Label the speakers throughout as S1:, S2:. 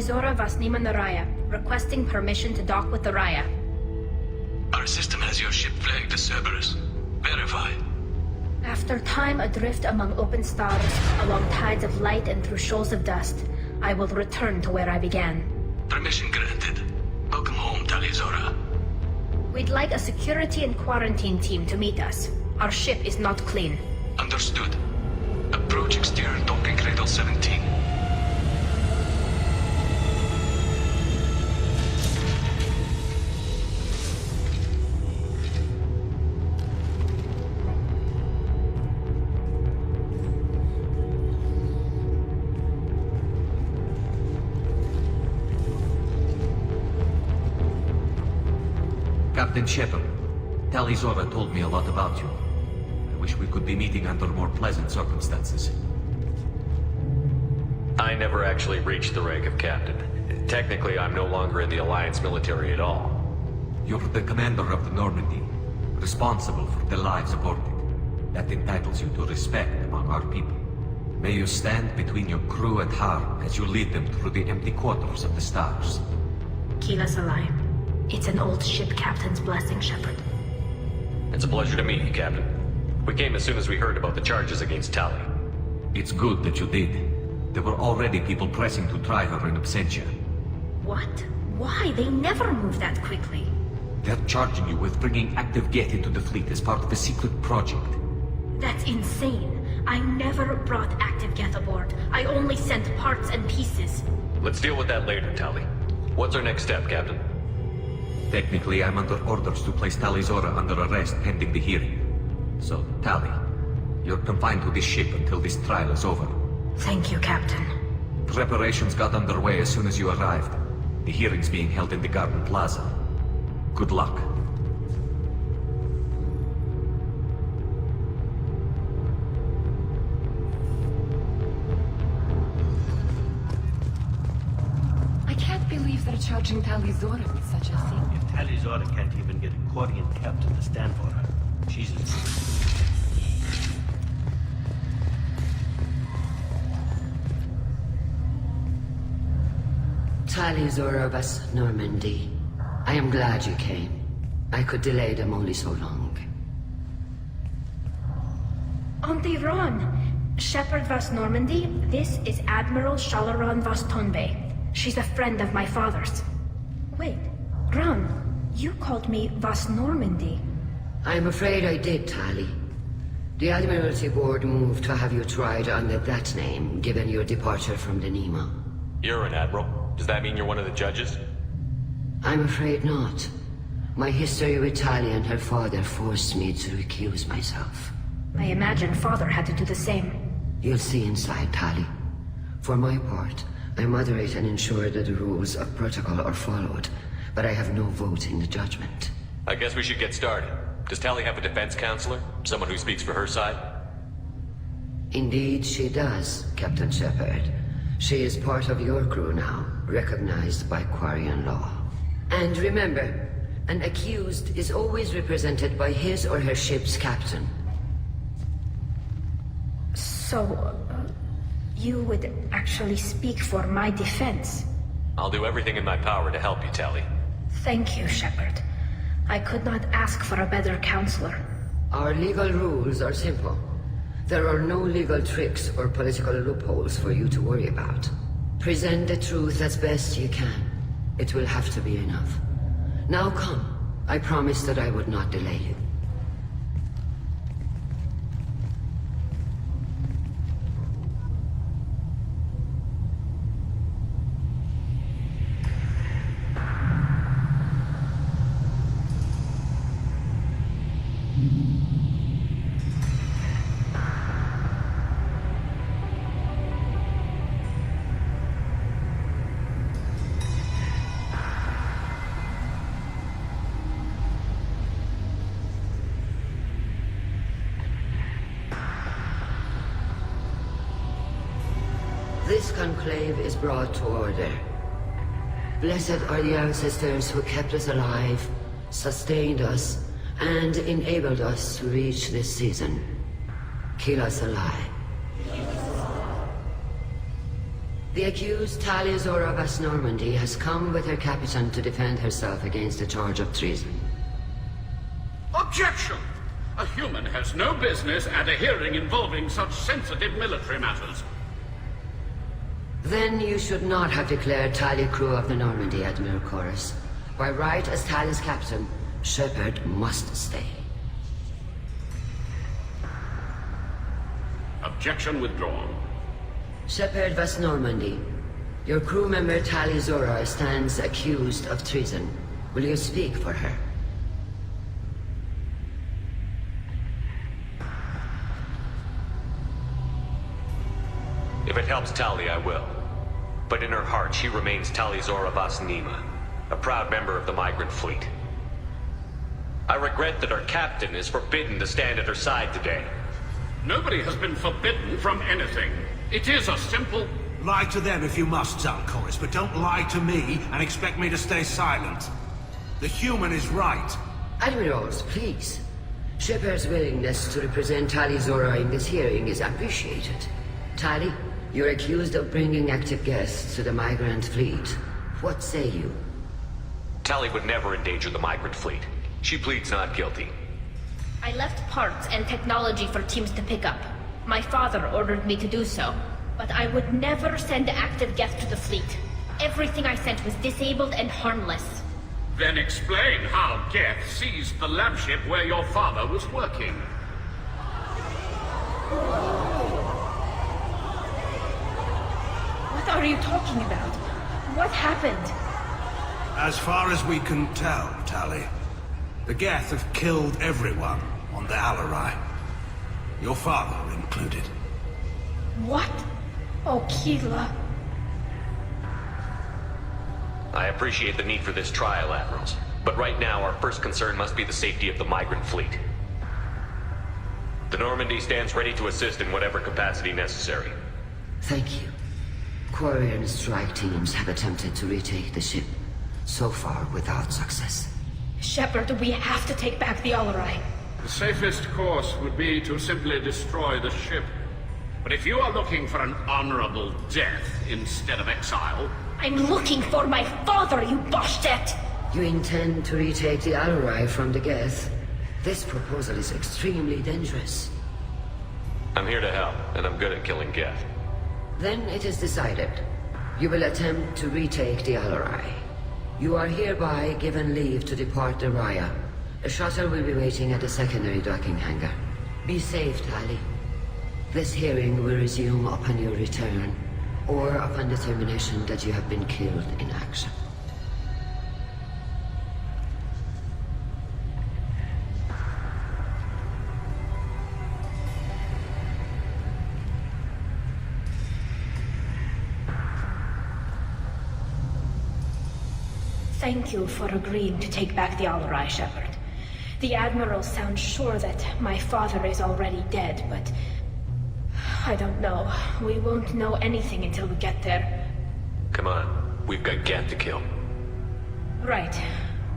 S1: Zora Vasnima Naraya, requesting permission to dock with the Raya.
S2: Our system has your ship flagged as Cerberus. Verify.
S1: After time adrift among open stars, along tides of light and through shoals of dust, I will return to where I began.
S2: Permission granted. Welcome home, Tali Zora.
S1: We'd like a security and quarantine team to meet us. Our ship is not clean.
S2: Understood. Approach exterior docking cradle 17.
S3: Captain Shepard, Tali Zora told me a lot about you. I wish we could be meeting under more pleasant circumstances.
S4: I never actually reached the rank of captain. Technically, I'm no longer in the Alliance military at all.
S3: You're the commander of the Normandy, responsible for the lives aborted. That entitles you to respect among our people. May you stand between your crew and harm as you lead them through the empty quarters of the stars.
S1: Kila Salai. It's an old ship captain's blessing, Shepard.
S4: It's a pleasure to meet you, Captain. We came as soon as we heard about the charges against Tali.
S3: It's good that you did. There were already people pressing to try her in absentia.
S1: What? Why? They never move that quickly.
S3: They're charging you with bringing active Geth into the fleet as part of a secret project.
S1: That's insane. I never brought active Geth aboard. I only sent parts and pieces.
S4: Let's deal with that later, Tali. What's our next step, Captain?
S3: Technically, I'm under orders to place Tali Zora under arrest pending the hearing. So, Tali, you're confined to this ship until this trial is over.
S1: Thank you, Captain.
S3: Preparations got underway as soon as you arrived. The hearing's being held in the Garden Plaza. Good luck.
S5: I can't believe they're charging Tali Zora with such a thing.
S6: If Tali Zora can't even get a Quarian captain to stand for her, she's a...
S7: Tali Zora Vas Normandy. I am glad you came. I could delay them only so long.
S1: Auntie Ron! Shepard Vas Normandy, this is Admiral Shalaron Vas Tonbe. She's a friend of my father's. Wait, Ron, you called me Vas Normandy.
S7: I'm afraid I did, Tali. The Admiralty Board moved to have you tried under that name, given your departure from the Nima.
S4: You're an admiral. Does that mean you're one of the judges?
S7: I'm afraid not. My history with Tali and her father forced me to recuse myself.
S1: I imagine father had to do the same.
S7: You'll see inside, Tali. For my part, I moderate and ensure that the rules of protocol are followed, but I have no vote in the judgment.
S4: I guess we should get started. Does Tali have a defense counselor? Someone who speaks for her side?
S7: Indeed she does, Captain Shepard. She is part of your crew now, recognized by Quarian law. And remember, an accused is always represented by his or her ship's captain.
S1: So, you would actually speak for my defense?
S4: I'll do everything in my power to help you, Tali.
S1: Thank you, Shepard. I could not ask for a better counselor.
S7: Our legal rules are simple. There are no legal tricks or political loopholes for you to worry about. Present the truth as best you can. It will have to be enough. Now come. I promised that I would not delay you. This conclave is brought to order. Blessed are the ancestors who kept us alive, sustained us, and enabled us to reach this season. Keep us alive. The accused Tali of Normandy has come with her captain to defend herself against a charge of treason.
S8: Objection! A human has no business at a hearing involving such sensitive military matters.
S7: Then you should not have declared Tali crew of the Normandy, Admiral Chorus. By right as Tali's captain, Shepard must stay.
S8: Objection withdrawn.
S7: Shepard was Normandy. Your crew member Tali Zora stands accused of treason. Will you speak for her?
S4: If it helps Tali, I will. But in her heart, she remains Tali Zora Vas Nima, a proud member of the Migrant Fleet. I regret that our captain is forbidden to stand at her side today.
S8: Nobody has been forbidden from anything. It is a simple...
S6: Lie to them if you must, Chorus, but don't lie to me and expect me to stay silent. The human is right.
S7: Admirals, please. Shepard's willingness to represent Tali Zora in this hearing is appreciated. Tali, you're accused of bringing active guests to the Migrant Fleet. What say you?
S4: Tali would never endanger the Migrant Fleet. She pleads not guilty.
S1: I left parts and technology for teams to pick up. My father ordered me to do so, but I would never send active guests to the fleet. Everything I sent was disabled and harmless.
S8: Then explain how Geth seized the lab ship where your father was working.
S1: What are you talking about? What happened?
S6: As far as we can tell, Tali, the Geth have killed everyone on the Alarai. Your father included.
S1: What? Oh, Keela.
S4: I appreciate the need for this trial, Admirals. But right now, our first concern must be the safety of the Migrant Fleet. The Normandy stands ready to assist in whatever capacity necessary.
S7: Thank you. Quarian strike teams have attempted to retake the ship, so far without success.
S1: Shepard, we have to take back the Alarai.
S8: The safest course would be to simply destroy the ship. But if you are looking for an honorable death instead of exile...
S1: I'm looking for my father, you bastet!
S7: You intend to retake the Alarai from the Geth? This proposal is extremely dangerous.
S4: I'm here to help, and I'm good at killing Geth.
S7: Then it is decided. You will attempt to retake the Alarai. You are hereby given leave to depart the Raya. A shuttle will be waiting at the secondary docking hangar. Be safe, Tali. This hearing will resume upon your return, or upon determination that you have been killed in action.
S1: Thank you for agreeing to take back the Alarai, Shepard. The Admiral sounds sure that my father is already dead, but... I don't know. We won't know anything until we get there.
S4: Come on, we've got Geth to kill.
S1: Right.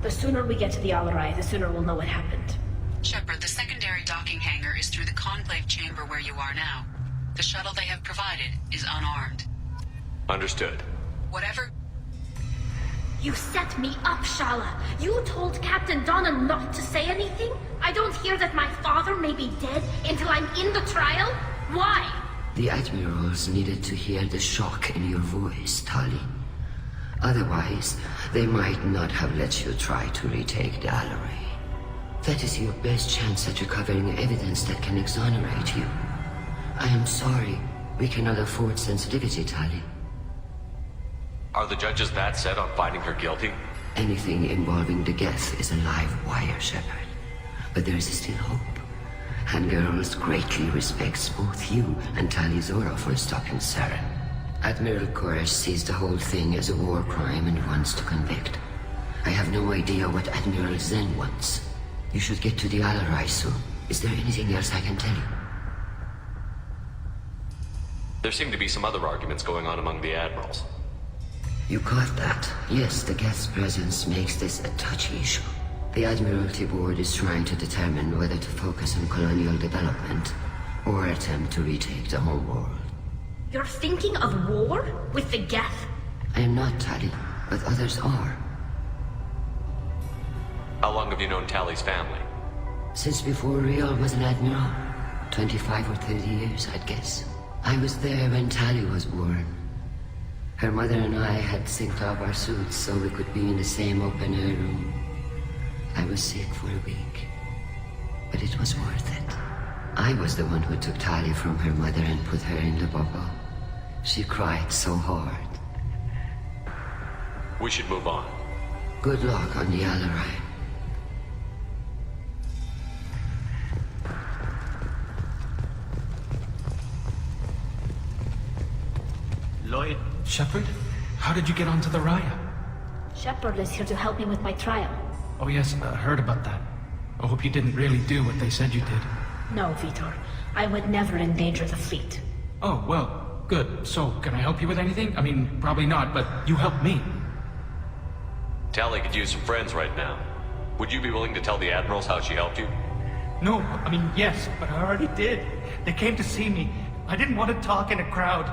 S1: The sooner we get to the Alarai, the sooner we'll know what happened.
S9: Shepard, the secondary docking hangar is through the conclave chamber where you are now. The shuttle they have provided is unarmed.
S4: Understood.
S9: Whatever...
S1: You set me up, Shala. You told Captain Donna not to say anything? I don't hear that my father may be dead until I'm in the trial? Why?
S7: The Admirals needed to hear the shock in your voice, Tali. Otherwise, they might not have let you try to retake the Alarai. That is your best chance at recovering evidence that can exonerate you. I am sorry. We cannot afford sensitivity, Tali.
S4: Are the judges that set on finding her guilty?
S7: Anything involving the Geth is a live wire, Shepard. But there is still hope. And girls greatly respects both you and Tali Zora for stopping Saren. Admiral Koresh sees the whole thing as a war crime and wants to convict. I have no idea what Admiral Zen wants. You should get to the Alarai soon. Is there anything else I can tell you?
S4: There seem to be some other arguments going on among the Admirals.
S7: You caught that? Yes, the Geth's presence makes this a touchy issue. The Admiralty Board is trying to determine whether to focus on colonial development or attempt to retake the whole world.
S1: You're thinking of war with the Geth?
S7: I am not, Tali, but others are.
S4: How long have you known Tali's family?
S7: Since before Real was an admiral. 25 or 30 years, I'd guess. I was there when Tali was born. Her mother and I had synced up our suits so we could be in the same open-air room. I was sick for a week, but it was worth it. I was the one who took Tali from her mother and put her in the bubble. She cried so hard.
S4: We should move on.
S7: Good luck on the Alarai.
S10: Lloyd? Shepard? How did you get onto the Raya?
S1: Shepard is here to help me with my trial.
S10: Oh yes, I heard about that. I hope you didn't really do what they said you did.
S1: No, Vitor. I would never endanger the fleet.
S10: Oh, well, good. So, can I help you with anything? I mean, probably not, but you helped me.
S4: Tali could use some friends right now. Would you be willing to tell the admirals how she helped you?
S10: No, I mean, yes, but I already did. They came to see me. I didn't want to talk in a crowd.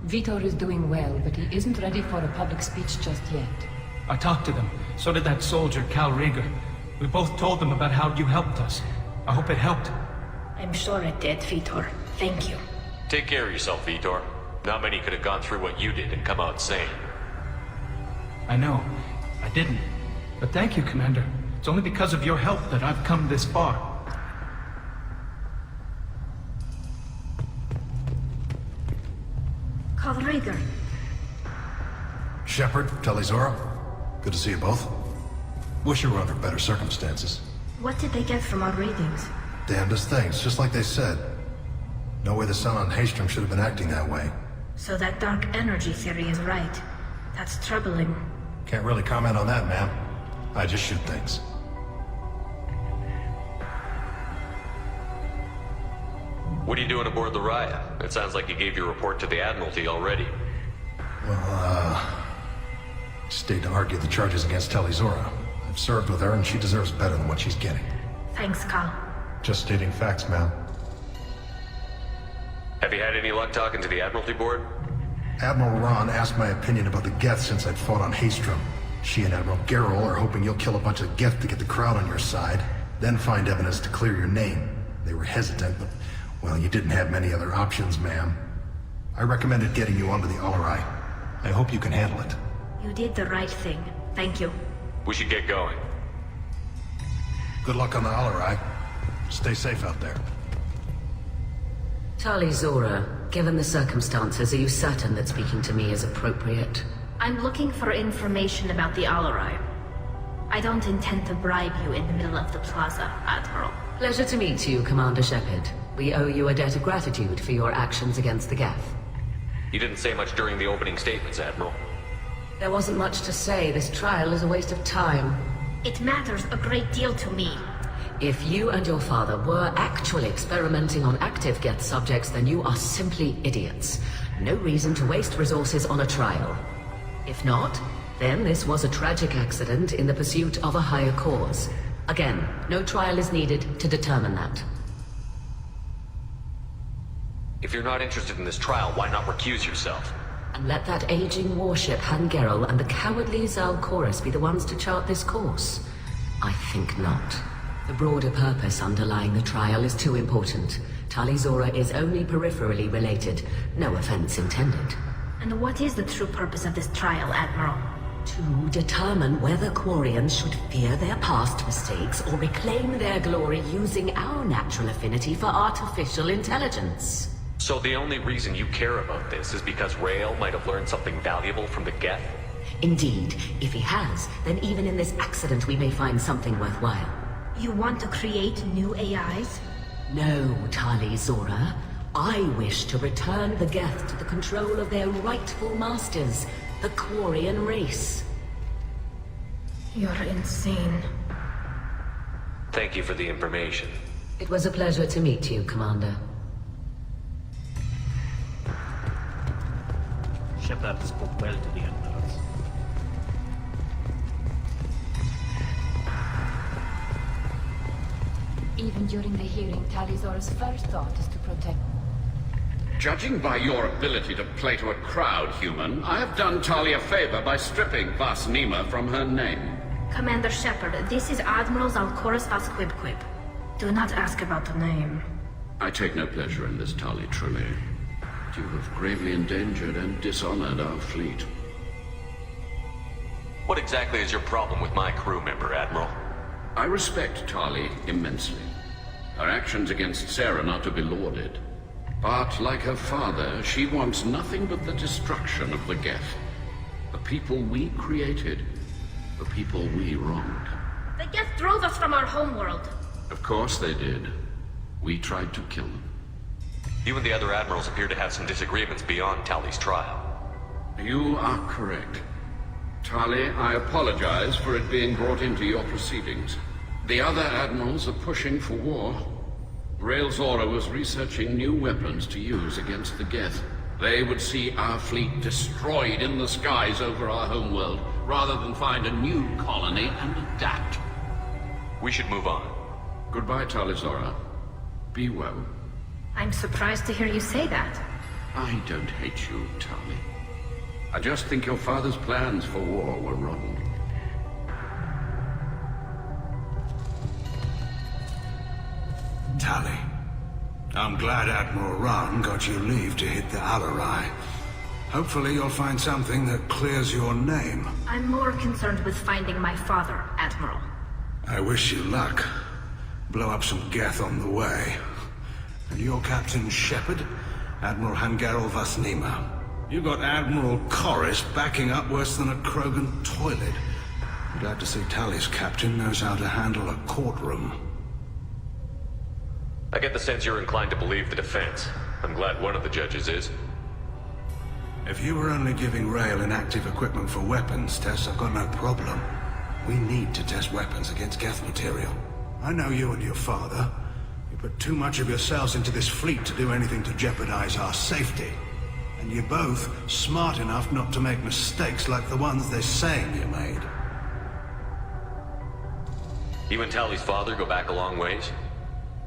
S5: Vitor is doing well, but he isn't ready for a public speech just yet.
S10: I talked to them. So did that soldier, Cal Rieger. We both told them about how you helped us. I hope it helped.
S1: I'm sure it did, Vitor. Thank you.
S4: Take care of yourself, Vitor. Not many could have gone through what you did and come out sane.
S10: I know. I didn't. But thank you, Commander. It's only because of your help that I've come this far.
S1: Cal Rieger.
S11: Shepard, Talizora, good to see you both. Wish you were under better circumstances.
S1: What did they get from our readings?
S11: Damnedest things, just like they said. No way the sun on Haystrom should have been acting that way.
S1: So that dark energy theory is right. That's troubling.
S11: Can't really comment on that, ma'am. I just shoot things.
S4: What are you doing aboard the Raya? It sounds like you gave your report to the Admiralty already.
S11: Well, stayed to argue the charges against Talizora. I've served with her and she deserves better than what she's getting.
S1: Thanks, Cal.
S11: Just stating facts, ma'am.
S4: Have you had any luck talking to the Admiralty board?
S11: Admiral Ron asked my opinion about the Geth since I'd fought on Haystrom. She and Admiral Garrel are hoping you'll kill a bunch of Geth to get the crowd on your side, then find evidence to clear your name. They were hesitant, but, well, you didn't have many other options, ma'am. I recommended getting you onto the Alarai. I hope you can handle it.
S1: You did the right thing. Thank you.
S4: We should get going.
S11: Good luck on the Alarai. Stay safe out there.
S7: Talizora, given the circumstances, are you certain that speaking to me is appropriate?
S1: I'm looking for information about the Alarai. I don't intend to bribe you in the middle of the plaza, Admiral.
S7: Pleasure to meet you, Commander Shepard. We owe you a debt of gratitude for your actions against the Geth.
S4: You didn't say much during the opening statements, Admiral.
S7: There wasn't much to say. This trial is a waste of time.
S1: It matters a great deal to me.
S7: If you and your father were actually experimenting on active Geth subjects, then you are simply idiots. No reason to waste resources on a trial. If not, then this was a tragic accident in the pursuit of a higher cause. Again, no trial is needed to determine that.
S4: If you're not interested in this trial, why not recuse yourself?
S7: And let that aging warship Hangerel and the cowardly Zalcorus be the ones to chart this course? I think not. The broader purpose underlying the trial is too important. Talizora is only peripherally related. No offense intended.
S1: And what is the true purpose of this trial, Admiral?
S7: To determine whether Quarians should fear their past mistakes or reclaim their glory using our natural affinity for artificial intelligence.
S4: So the only reason you care about this is because Rael might have learned something valuable from the Geth?
S7: Indeed. If he has, then even in this accident we may find something worthwhile.
S1: You want to create new AIs?
S7: No, Talizora. I wish to return the Geth to the control of their rightful masters, the Quarian race.
S1: You're insane.
S4: Thank you for the information.
S7: It was a pleasure to meet you, Commander.
S10: Shepard spoke well to the admirals.
S5: Even during the hearing, Talizora's first thought is to protect.
S8: Judging by your ability to play to a crowd, human, I have done Tali a favor by stripping Vas Nima from her name.
S1: Commander Shepard, this is Admiral Zalkoris Vas Quibquib. Do not ask about the name.
S8: I take no pleasure in this, Tali, truly. You have gravely endangered and dishonored our fleet.
S4: What exactly is your problem with my crew member, Admiral?
S8: I respect Tali immensely. Her actions against Sarah are to be lauded. But, like her father, she wants nothing but the destruction of the Geth. The people we created. The people we wronged.
S1: The Geth drove us from our homeworld.
S8: Of course they did. We tried to kill them.
S4: You and the other admirals appear to have some disagreements beyond Tali's trial.
S8: You are correct. Tali, I apologize for it being brought into your proceedings. The other admirals are pushing for war. Rael Zora was researching new weapons to use against the Geth. They would see our fleet destroyed in the skies over our homeworld, rather than find a new colony and adapt.
S4: We should move on.
S8: Goodbye, Tali Zora. Be well.
S1: I'm surprised to hear you say that.
S8: I don't hate you, Tali. I just think your father's plans for war were wrong.
S6: Tali, I'm glad Admiral Rahn got you leave to hit the Alarai. Hopefully you'll find something that clears your name.
S1: I'm more concerned with finding my father, Admiral.
S6: I wish you luck. Blow up some Geth on the way. And your Captain Shepard, Admiral Hangarel Vas Nima. You got Admiral Corris backing up worse than a Krogan toilet. I'm glad to see Tali's captain knows how to handle a courtroom.
S4: I get the sense you're inclined to believe the defense. I'm glad one of the judges is.
S6: If you were only giving Rael inactive equipment for weapons tests, I've got no problem. We need to test weapons against Geth material. I know you and your father. You put too much of yourselves into this fleet to do anything to jeopardize our safety. And you're both smart enough not to make mistakes like the ones they're saying you made.
S4: You and Tali's father go back a long ways?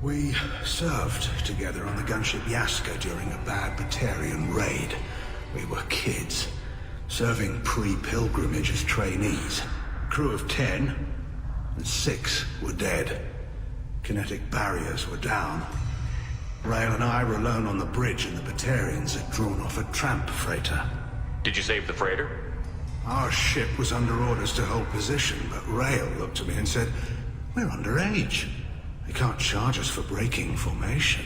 S6: We served together on the gunship Yaska during a bad Batarian raid. We were kids, serving pre-pilgrimage as trainees. A crew of 10, and 6 were dead. Kinetic barriers were down. Rael and I were alone on the bridge, and the Batarians had drawn off a tramp freighter.
S4: Did you save the freighter?
S6: Our ship was under orders to hold position, but Rael looked at me and said, "We're underage. They can't charge us for breaking formation."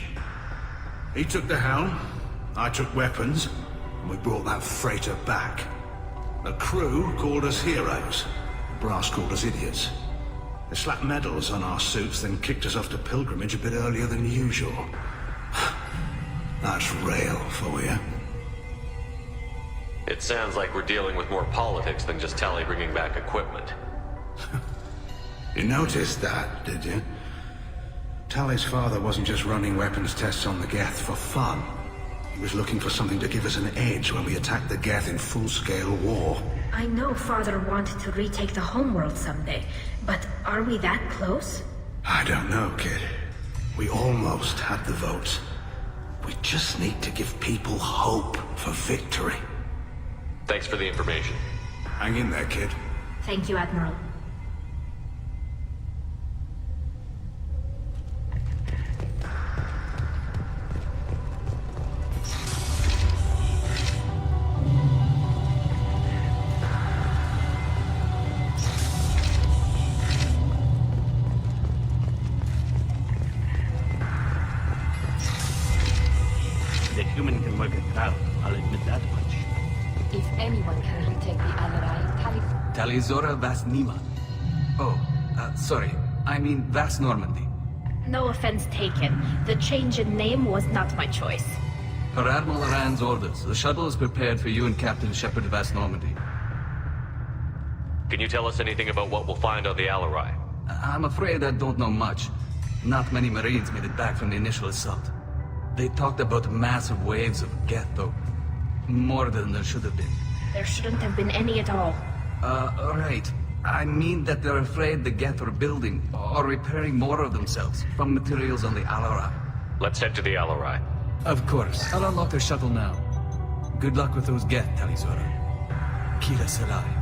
S6: He took the helm, I took weapons, and we brought that freighter back. The crew called us heroes. The brass called us idiots. They slapped medals on our suits, then kicked us off to pilgrimage a bit earlier than usual. That's Rael for you.
S4: It sounds like we're dealing with more politics than just Tali bringing back equipment.
S6: You noticed that, did you? Tali's father wasn't just running weapons tests on the Geth for fun. He was looking for something to give us an edge when we attacked the Geth in full-scale war.
S1: I know Father wanted to retake the homeworld someday, but are we that close?
S6: I don't know, kid. We almost had the votes. We just need to give people hope for victory.
S4: Thanks for the information.
S6: Hang in there, kid.
S1: Thank you, Admiral.
S12: The human can work a crowd, I'll admit that much.
S5: If anyone can retake the Alarai, Tali...
S3: Tali Zora Vas Nima. Oh, sorry. I mean Vas Normandy.
S1: No offense taken. The change in name was not my choice.
S3: Per Admiral Rand's orders, the shuttle is prepared for you and Captain Shepard Vas Normandy.
S4: Can you tell us anything about what we'll find on the Alarai?
S3: I'm afraid I don't know much. Not many Marines made it back from the initial assault. They talked about massive waves of Geth, though. More than there should have been.
S1: There shouldn't have been any at all.
S3: Right. I mean that they're afraid the Geth are building or repairing more of themselves from materials on the Alarai.
S4: Let's head to the Alarai.
S13: Of course. I'll unlock the shuttle now. Good luck with those Geth, Tali Zora. Kira Serai.